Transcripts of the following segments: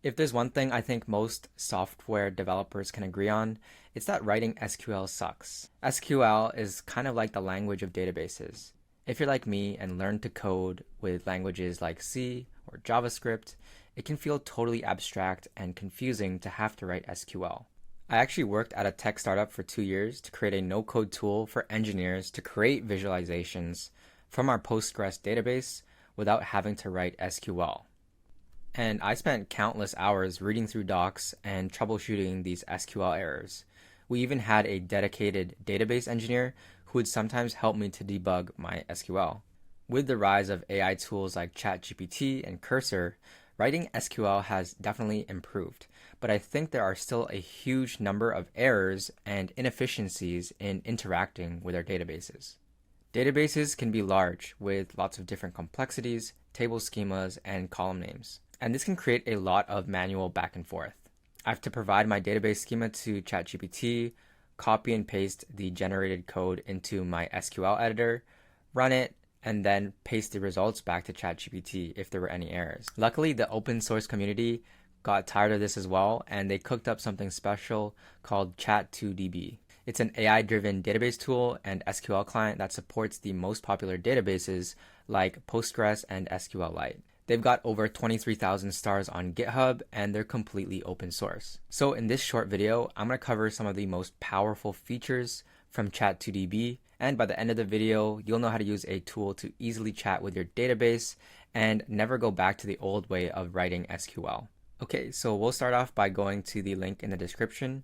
If there's one thing I think most software developers can agree on, it's that writing SQL sucks. SQL is kind of like the language of databases. If you're like me and learn to code with languages like C or JavaScript, it can feel totally abstract and confusing to have to write SQL. I actually worked at a tech startup for 2 years to create a no-code tool for engineers to create visualizations from our Postgres database without having to write SQL. And I spent countless hours reading through docs and troubleshooting these SQL errors. We even had a dedicated database engineer who would sometimes help me to debug my SQL. With the rise of AI tools like Chat2DB and Cursor, writing SQL has definitely improved, but I think there are still a huge number of errors and inefficiencies in interacting with our databases. Databases can be large with lots of different complexities, table schemas, and column names. And this can create a lot of manual back and forth. I have to provide my database schema to ChatGPT, copy and paste the generated code into my SQL editor, run it, and then paste the results back to ChatGPT if there were any errors. Luckily, the open source community got tired of this as well, and they cooked up something special called Chat2DB. It's an AI-driven database tool and SQL client that supports the most popular databases like Postgres and SQLite. They've got over 23,000 stars on GitHub, and they're completely open source. So in this short video, I'm going to cover some of the most powerful features from Chat2DB, and by the end of the video, you'll know how to use a tool to easily chat with your database and never go back to the old way of writing SQL. Okay, so we'll start off by going to the link in the description.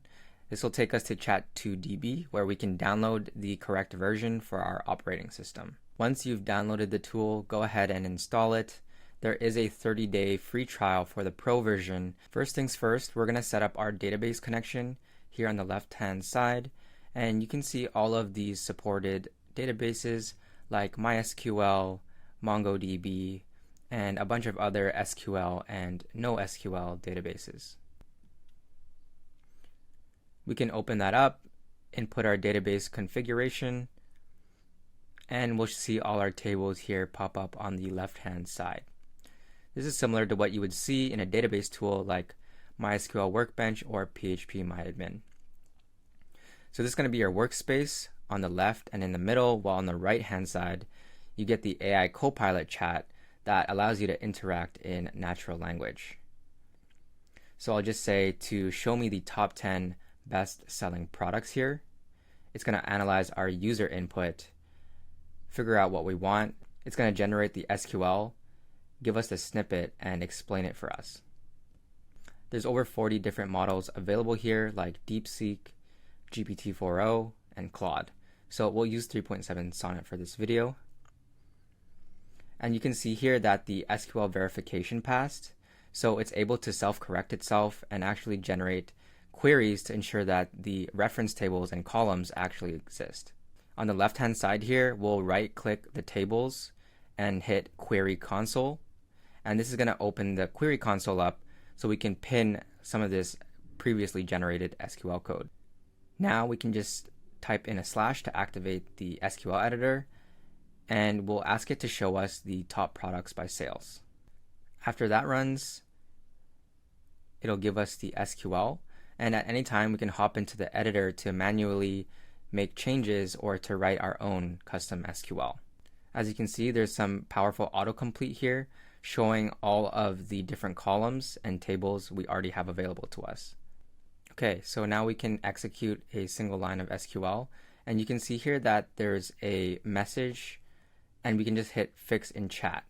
This will take us to Chat2DB, where we can download the correct version for our operating system. Once you've downloaded the tool, go ahead and install it. There is a 30-day free trial for the Pro version. First things first, we're going to set up our database connection here on the left-hand side. And you can see all of these supported databases like MySQL, MongoDB, and a bunch of other SQL and NoSQL databases. We can open that up, input our database configuration, and we'll see all our tables here pop up on the left-hand side. This is similar to what you would see in a database tool like MySQL Workbench or PHP-MyAdmin. So this is going to be your workspace on the left and in the middle, while on the right-hand side, you get the AI copilot chat that allows you to interact in natural language. So I'll just say to show me the top 10 best-selling products here. It's going to analyze our user input, figure out what we want. It's going to generate the SQL, give us the snippet, and explain it for us. There's over 40 different models available here like DeepSeek, GPT-4o, and Claude. So we'll use 3.7 Sonnet for this video. And you can see here that the SQL verification passed. So it's able to self-correct itself and actually generate queries to ensure that the reference tables and columns actually exist. On the left-hand side here, we'll right-click the tables and hit Query Console. And this is going to open the Query Console up so we can pin some of this previously generated SQL code. Now we can just type in a slash to activate the SQL editor, and we'll ask it to show us the top products by sales. After that runs, it'll give us the SQL, and at any time we can hop into the editor to manually make changes or to write our own custom SQL. As you can see, there's some powerful autocomplete here, showing all of the different columns and tables we already have available to us. Okay, so now we can execute a single line of SQL, and you can see here that there's a message, and we can just hit fix in chat.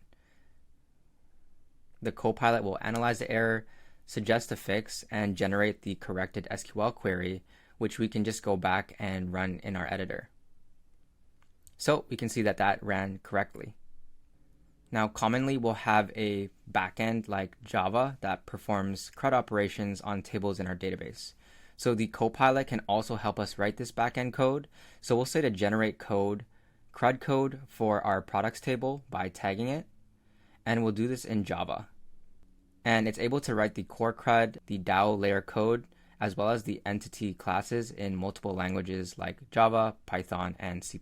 The copilot will analyze the error, suggest a fix, and generate the corrected SQL query, which we can just go back and run in our editor. So we can see that that ran correctly. Now, commonly we'll have a backend like Java that performs CRUD operations on tables in our database. So the copilot can also help us write this backend code. So we'll say to generate code, CRUD code for our products table by tagging it, and we'll do this in Java. And it's able to write the core CRUD, the DAO layer code, as well as the entity classes in multiple languages like Java, Python, and C++.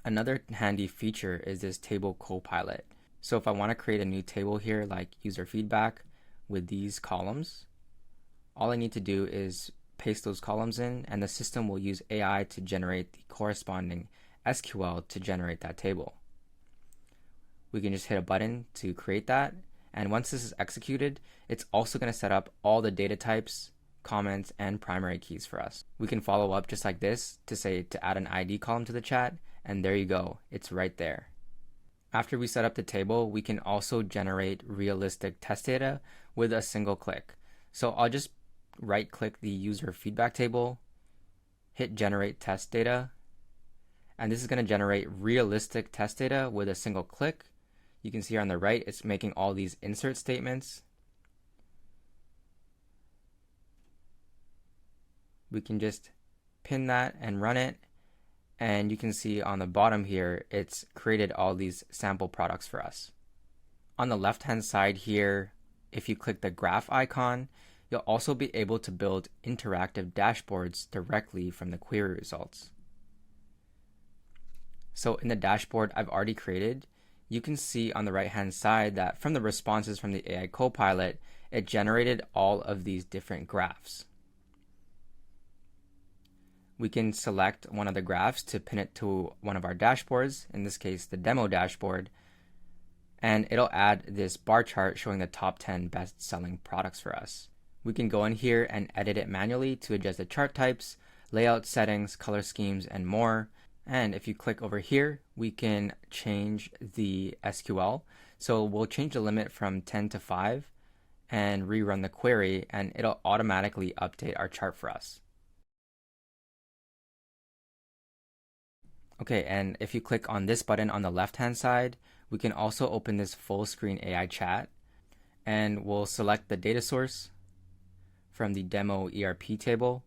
Another handy feature is this table copilot. So if I want to create a new table here, like user feedback with these columns, all I need to do is paste those columns in, and the system will use AI to generate the corresponding SQL to generate that table. We can just hit a button to create that, and once this is executed, it's also going to set up all the data types, comments, and primary keys for us. We can follow up just like this to say to add an ID column to the chat, and there you go, it's right there. After we set up the table, we can also generate realistic test data with a single click. So I'll just right click the user feedback table, hit generate test data, and this is going to generate realistic test data with a single click. You can see here on the right, it's making all these insert statements. We can just pin that and run it. And you can see on the bottom here, it's created all these sample products for us. On the left-hand side here, if you click the graph icon, you'll also be able to build interactive dashboards directly from the query results. So in the dashboard I've already created, you can see on the right-hand side that from the responses from the AI copilot, it generated all of these different graphs. We can select one of the graphs to pin it to one of our dashboards, in this case the demo dashboard, and it'll add this bar chart showing the top 10 best-selling products for us. We can go in here and edit it manually to adjust the chart types, layout settings, color schemes, and more. And if you click over here, we can change the SQL. So we'll change the limit from 10 to 5 and rerun the query, and it'll automatically update our chart for us. Okay, and if you click on this button on the left-hand side, we can also open this full screen AI chat, and we'll select the data source from the demo ERP table,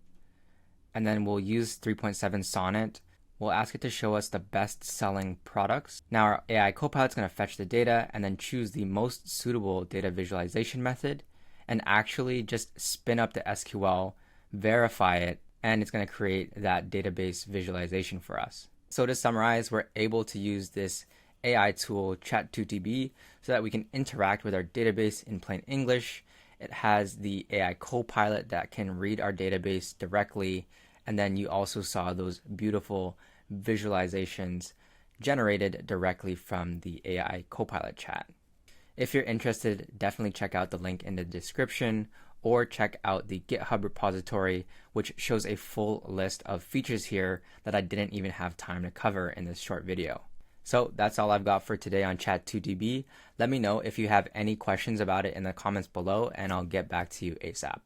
and then we'll use 3.7 Sonnet. We'll ask it to show us the best-selling products. Now our AI copilot's going to fetch the data and then choose the most suitable data visualization method and actually just spin up the SQL, verify it, and it's going to create that database visualization for us. So to summarize, we're able to use this AI tool Chat2DB so that we can interact with our database in plain English. It has the AI copilot that can read our database directly, and then you also saw those beautiful visualizations generated directly from the AI copilot chat. If you're interested, definitely check out the link in the description or check out the GitHub repository, which shows a full list of features here that I didn't even have time to cover in this short video. So that's all I've got for today on Chat2DB. Let me know if you have any questions about it in the comments below, and I'll get back to you ASAP.